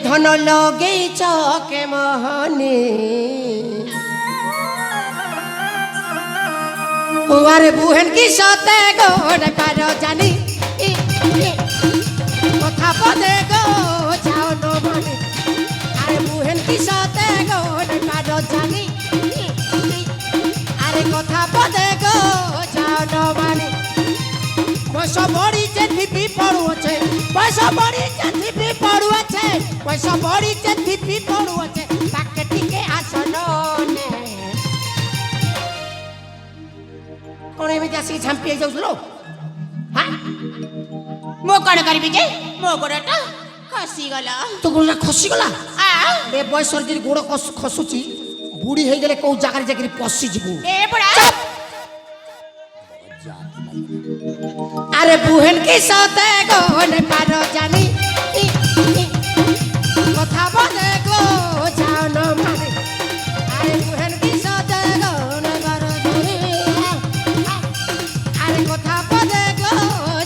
ধন লগেইছ কে মহনে আরে বুহেন কি সতে গোড় কার জানি কথা পদে গো যাও ন মনে আরে বুহেন কি সতে গোড় কার জানি আরে কথা পদে গো যাও ন মানে পয়সা বড়িছে থিপি পড়ুছে পয়সা বড়িছে থিপি পড়ুছে পয়সা বড়িছে থিপি পড়ুছে তাকে টিকে আসন নে কোন এমিতি আসি ঝাম্পি যাউছলো হ্যাঁ মো কোন করবি যে মো গোড়টা খসি গলা তো গোড়া খসি গলা এ বয়সর যদি গোড় খসুচি বুড়ি হয়ে গেলে কোউ জায়গায় জায়গায় পশি যাবো এ পড়া আরে বুহেন কি সতে গোন পার জানি কথা বলে গো যাও ন মানে আরে বুহেন কি সতে গোন পার জানি আরে কথা বলে গো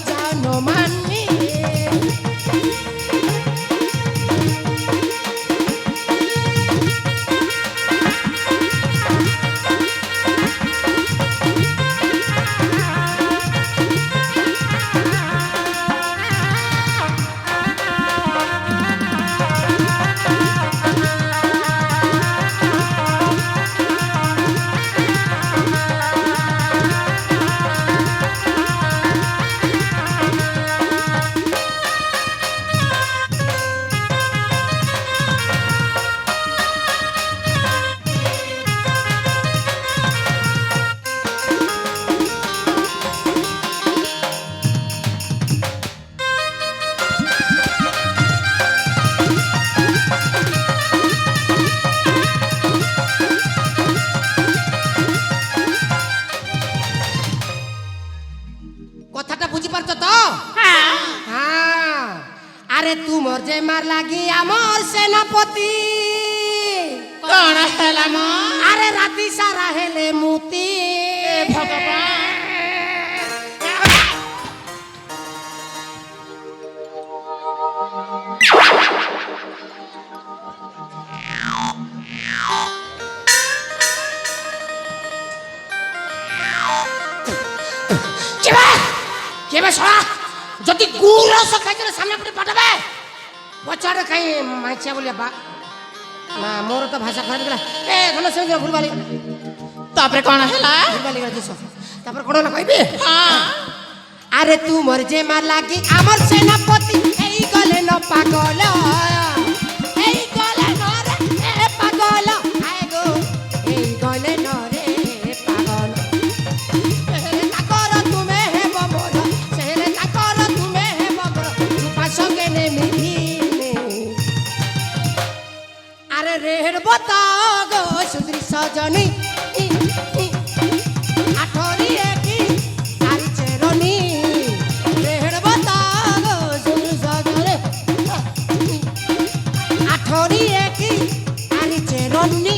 যাও ন মানি কথাটা বুঝি পারছ তো হ্যাঁ হ্যাঁ আরে তুমর যে মার লাগি আমার সেনাপতি কোন হেলা মো আরে রাতি সারা হেলে মুতি ভগবান কেবে সরা যদি গুরস খাইলে সামনে পড়ে পাঠাবে পছাড়ে খাই মাইছা বলে বা না মোর তো ভাষা খারাপ গলা এ ধন সে ভুলবালি তারপরে কোন হেলা ভুলবালি গলা দিছ তারপর কোন না কইবি হ্যাঁ আরে তুমর যে মার লাগি আমার সেনাপতি এই গলে ন পাগল এই গলে ন রে এ পাগল আয় গো এই গলে ন রে পাগল সেরে তাকর তুমি হে ববর সেরে তাকর তুমি হে ববর চুপা সঙ্গে নে মিঠিনে আরে রেহের বতা গো সুন্দরী সজনী আঠরি একি আরিছে রনি রেহের বতা গো সুন্দরী সজনী আঠরি একি আরিছে রনি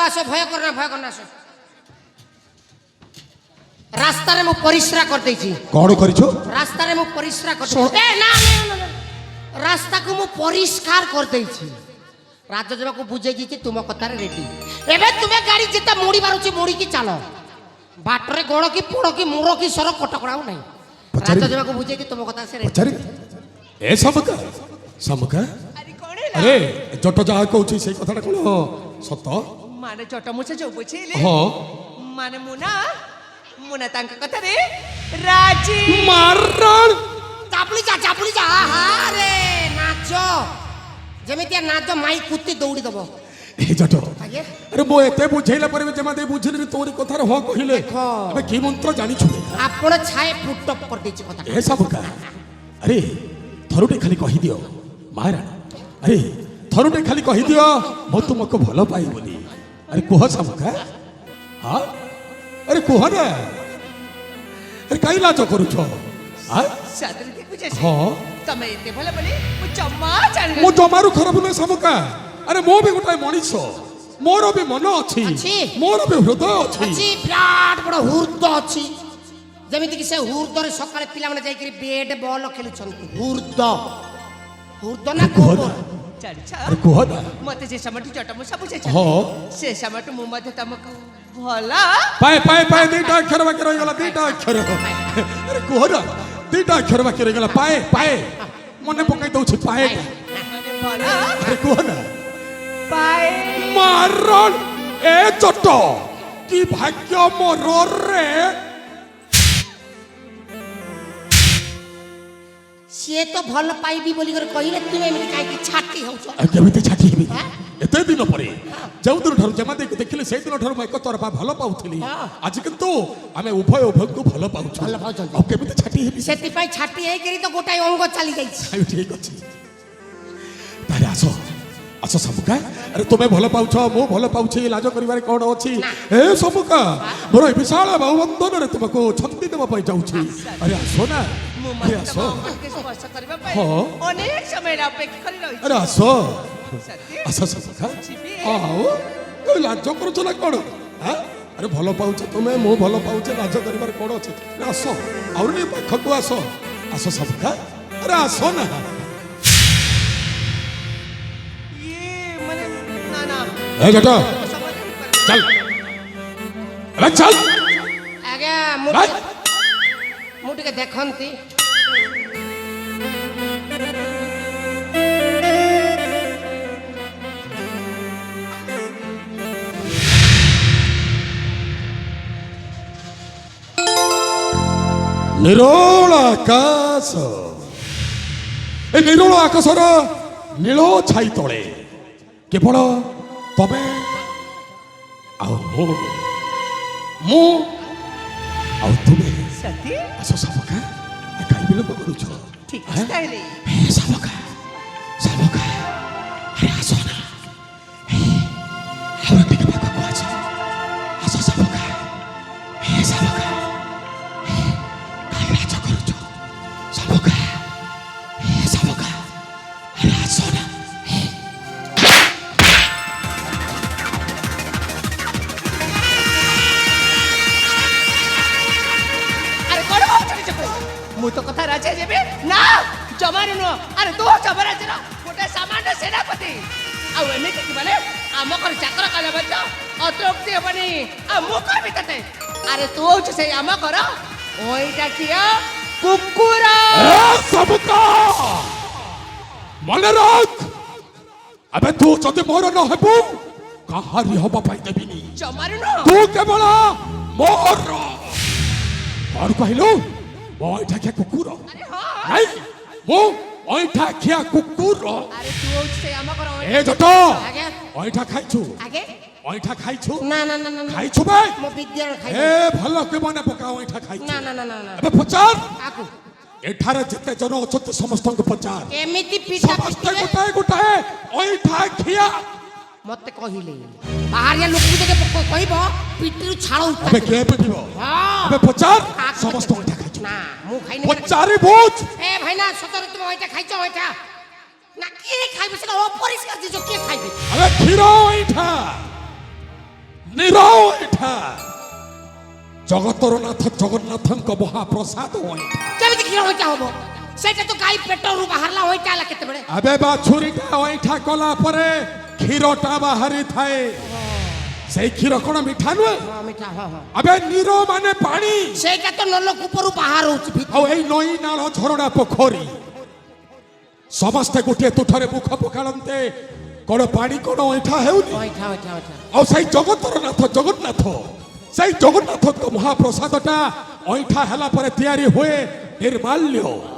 আসো ভয় কর না আসো রাস্তারে মু পরিশ্রা করে দেইছি কଣ କରିଛୁ রাস্তারে মু পরিশ্রা করে এ না রাস্তাকে মু পরিষ্কার করে দেইছি রাজ্যসভাকে বুঝাই দিয়েছি তুম কথারে রেডি এবে তুমি গাড়ি যেটা মোড়ি পারুছি মোড়ি কি চাল বাটরে গোড় কি পোড় কি মুড় কি সর কটকড়াও নাই ରାଜ ଦେବାକୁ ବୁଝେଇକି ତୁମ କଥା ସେ ପଚାରି ଏ ସମକା ସମକା ଆରେ କଣ ହେଲା ଆରେ ଜଟ ଯାହା କହୁଛି ସେଇ କଥାଟା କଣ ସତ ମାନେ ଚଟ ମୁଛ ଯୋଉ ବୁଝେଇଲେ ହଁ ମାନେ ମୁନା ତାଙ୍କ କଥାରେ ରାଜି ମାରଣ ଚାପୁଳି ଯା ରେ ନାଚ ଯେମିତି ନାଚ ମାଇ କୁତି ଦୌଡ଼ି ଦବ ଏ ଜଟ ଆଜ୍ଞା ଆରେ ମୁଁ ଏତେ ବୁଝେଇଲା ପରେ ବି ଜମା ଦେଇ ବୁଝିଲି ତୋରି କଥାରେ ହଁ କହିଲେ ଦେଖ। ଏବେ କି ମନ୍ତ୍ର ଜାଣିଛୁ ଆପଣ ଛାଏ ପୁଟ କରିଦେଇଛି କଥା ଏ ସମକା ଆରେ ଥରୁଟେ ଖାଲି କହିଦିଅ ମାରାଣ ଆରେ ଥରୁଟେ ଖାଲି କହିଦିଅ ମୁଁ ତୁମକୁ ଭଲ ପାଇ ବୋଲି ଆରେ କୁହ ସମକା ହଁ ଆରେ କୁହ ନା ଆରେ କାହିଁ ଲାଜ କରୁଛ ହଁ ସାଦରେ ଦେଖୁଛ ହଁ ତମେ ଏତେ ଭଲ ବୋଲି ମୁଁ ଜମା ଜାଣିନି ମୁଁ ଜମାରୁ ଖରାପ ନୁହେଁ ସମକା ଆରେ ମୁଁ ବି ଗୋଟାଏ ମଣିଷ ମୋର ବି ମନ ଅଛି ଅଛି। ମୋର ବି ହୃଦୟ ଅଛି ଅଛି ବିରାଟ ବଡ଼ ହୁର୍ଦ ଅଛି ଯେମିତିକି ସେ ହୁର୍ଦରେ ସକାଳେ ପିଲାମାନେ ଯାଇକରି ବେଟ୍ ବଲ୍ ଖେଳୁଛନ୍ତି ହୁର୍ଦ ନା କୁହ ଗୋବର ନା ଜାଣିଛ ଆରେ କୁହ ନା ମତେ ଯେ ସମୟଠୁ ଚଟ ମୁଛ ବୁଝେଇଛ ହଁ ସେ ସମୟଠୁ ମୁଁ ମଧ୍ୟ ତମକୁ ଭଲ ପାଏ ପାଏ ପାଏ ଦିଟା ଅକ୍ଷର ବାକି ରହିଗଲା ଦିଟା ଅକ୍ଷର ଆରେ କୁହ ନା ଦିଟା ଅକ୍ଷର ବାକି ରହିଗଲା ପାଏ ପାଏ ମନେ ପକାଇ ଦଉଛି ପାଏ ମାନେ ଭଲ ଆରେ କୁହ ନା ପାଏ ମାରଣ ଏ ଚଟ କି ଭାଗ୍ୟ ମୋର ରେ ସିଏ ତ ଭଲ ପାଇବି ବୋଲି କହିଲେ ତୁମେ ଏମିତି କାହିଁକି ଛାଟି ହଉଛ ଆଉ କେମିତି ଛାଟି ହେବି ହଁ? ଏତେ ଦିନ ପରେ ଯେଉଁ ଦିନଠାରୁ ଜମା ଦେଇକି ଦେଖିଲେ ସେଇ ଦିନଠାରୁ ମୁଁ ଏକ ତରଫା ଭଲ ପାଉଥିଲି ହଁ। ଆଜି କିନ୍ତୁ ଆମେ ଉଭୟ ଉଭୟଙ୍କୁ ଭଲ ପାଉଛୁ ଭଲ ପାଉଛନ୍ତି। ଆଉ କେମିତି ଛାଟି ହେବି ସେଥିପାଇଁ ଛାଟି ହେଇକରି ତ ଗୋଟାଏ ଅଙ୍ଗ ଚାଲି ଯାଇଛି ଆୟୁ ଠିକ ଅଛି ତାହେଲେ ଆସ ଆସ ସମୁକା ଆରେ ତୁମେ ଭଲ ପାଉଛ ମୁଁ ଭଲ ପାଉଛି ଲାଜ କରିବାରେ କ'ଣ ଅଛି ଏ ସମୁକା ମୋର ଏ ବିଶାଳ ବାହୁବନ୍ଧନରେ ତୁମକୁ ଛନ୍ଦି ଦେବା ପାଇଁ ଯାଉଛି ଆରେ ଆସ ନା ମୁଁ ଆରେ ମଧ୍ୟ ଆସ ତମ ଅଙ୍ଗକୁ ସ୍ପର୍ଶ କରିବା ପାଇଁ ହଁ। ଅନେକ ସମୟ ଅପେକ୍ଷା କରି ରହିଛି ଆରେ ଆସ ସତ୍ୟ ଆସ ସମୁକା ଯିବି। ଆଉ ତମେ ଲାଜ କରୁଛ ନା କ'ଣ ଆଁ? ଆରେ ଭଲ ପାଉଛ ତୁମେ ମୁଁ ଭଲ ପାଉଛେ ଲାଜ କରିବାରେ କ'ଣ ଅଛି ଆରେ ଆସ ଆହୁରି ଟିକେ ପାଖକୁ ଆସ ଆସ ସମୁକା ଆରେ ଆସ ନା ଇଏ ମାନେ ନା ଏ ଜଟ ସମୟ ଦେଇପାରେ। ଚାଲ ଏବେ ଚାଲ ଆଜ୍ଞା ଭାଇ। ମୁଁ ଟିକେ ଦେଖନ୍ତି ନିରୋଳ ଆକାଶ ଏ ନିରୋଳ ଆକାଶର ନୀଳ ଛାଇ ତଳେ କେବଳ ତମେ ଆଉ ମୁଁ ଆଉ ତୁମେ ସତ୍ୟ ଆସ ସମକା କାହିଁ ବିଳମ୍ବ କରୁଛ ଠିକ ଅଛି ତାହେଲେ ହେ ସମକା ସମକା ଆରେ ଆସ ନା ଆଉ ଟିକେ ପାଖକୁ ଆସ ଆସ ସମକା ହେ ସମକା କାହିଁ ଲାଜ କରୁଛ ସମକା ହେ ସମକା ଆରେ ଆସ ନା ଆରେ କଣ କହୁଛନ୍ତି ଚକୁ ମୁଁ ତ କଥା ରାଜି ଯିବି ନା ଜମାରୁ ନୁହଁ ଆରେ ତୁ ଯମରାଜର ଗୋଟେ ସାମାନ୍ୟ ସେନାପତି ଆଉ ଏମିତି କି ମାନେ ଆମ ଘର ଚାକର କଲେ ମଧ୍ୟ ଅତୃପ୍ତି ହେବନି ଆଉ ମୁଁ କହିବି ତତେ ଆରେ ତୁ ହଉଛୁ ସେଇ ଆମ ଘର ଓଇଟା କିଏ କୁକୁର ଏ ସମକା ମନେ ରଖ ଏବେ ତୁ ଯଦି ମୋର ନ ହେବୁ କାହାରି ହବା ପାଇଁ ଦେବିନି ଜମାରୁ ନୁହଁ ତୁ କେବଳ ମୋର କ'ଣ କହିଲୁ ମୋ ଅଇଁଠା ଖିଆ କୁକୁର ଆରେ ହଁ ନାଇଁ ମୁଁ ଅଇଁଠା ଖିଆ କୁକୁର ଆରେ ତୁ ହଉଛୁ ସେଇ ଆମ ଘର ଏ ଜଟ ଆଜ୍ଞା ଅଇଁଠା ଖାଇଛୁ ଆଜ୍ଞା ଅଇଁଠା ଖାଇଛୁ ନା ନା ନା ନା ନା ଖାଇଛୁ ବେ ମୋ ବିଦ୍ୟାଳୟ ଖାଇ ଏ ଭଲ କି ମନେ ପକା ଅଇଁଠା ଖାଇଛୁ ନା ନା ନା ନା ନା ଏବେ ପଚାର କାକୁ ଏଠାରେ ଯେତେ ଜନ ଅଛନ୍ତି ସମସ୍ତଙ୍କୁ ପଚାର ଏମିତି ପିଟା ସମସ୍ତେ ପିଟିବେ ଗୋଟାଏ ଗୋଟାଏ ଅଇଁଠା ଖିଆ ମତେ କହିଲେ ବାହାରିଆ ଲୋକକୁ ଯଦି କହିବ ପିଟିରୁ ଛାଳ ଏବେ ଉତ୍ତାପ କିଏ ପିଟିବ ହଁ। ଏବେ ପଚାର କାହାକୁ ସମସ୍ତେ ପଚାର? ଅଇଁଠା ଖାଇଛୁ ନା ମୁଁ ଖାଇନି ପଚାରି ବୁଝ ଏ ଭାଇନା ସତରେ তুমি ওইটা খাইছো ওইটা না কে খাইবে সেটা অপরিষ্কার জিনিস কে খাইবে আরে ক্ষীর অইঠা নির অইঠা জগতর নাথ জগন্নাথଙ୍କ মহাপ্রসাদ অইঠা কেমিতি ক্ষীর ওইটা হবো সেটা তো গাই পেটরু বাহারলা ওইটা হলা কেতেবেলে আবে বাছুরিটা অইঠা কলা পরে ক্ষীরটা বাহারি থায়ে ସେଇ କ୍ଷୀର କ'ଣ ମିଠା ନୁହେଁ? ହଁ ମିଠା ହଁ ହଁ ଆବେ ନୀର ମାନେ ପାଣି, ସେଇଟା ତ ନଲକୂପରୁ ବାହାରୁଛି ଆଉ ଏଇ ନଈ ନାଳ ଝରଣା ପୋଖରୀ ସମସ୍ତେ ଗୋଟିଏ ତୁଠରେ ମୁଖ ପକାଳନ୍ତେ, କ'ଣ ପାଣି କ'ଣ ଅଇଁଠା ହେଉନି? ଅଇଠା ଅଇଠା ଅଇଠା ଆଉ ସେଇ ଜଗତର ନାଥ ଜଗନ୍ନାଥ, ସେଇ ଜଗନ୍ନାଥଙ୍କ ମହାପ୍ରସାଦଟା ଅଇଁଠା ହେଲା ପରେ ତିଆରି ହୁଏ ନିର୍ମାଲ୍ୟ।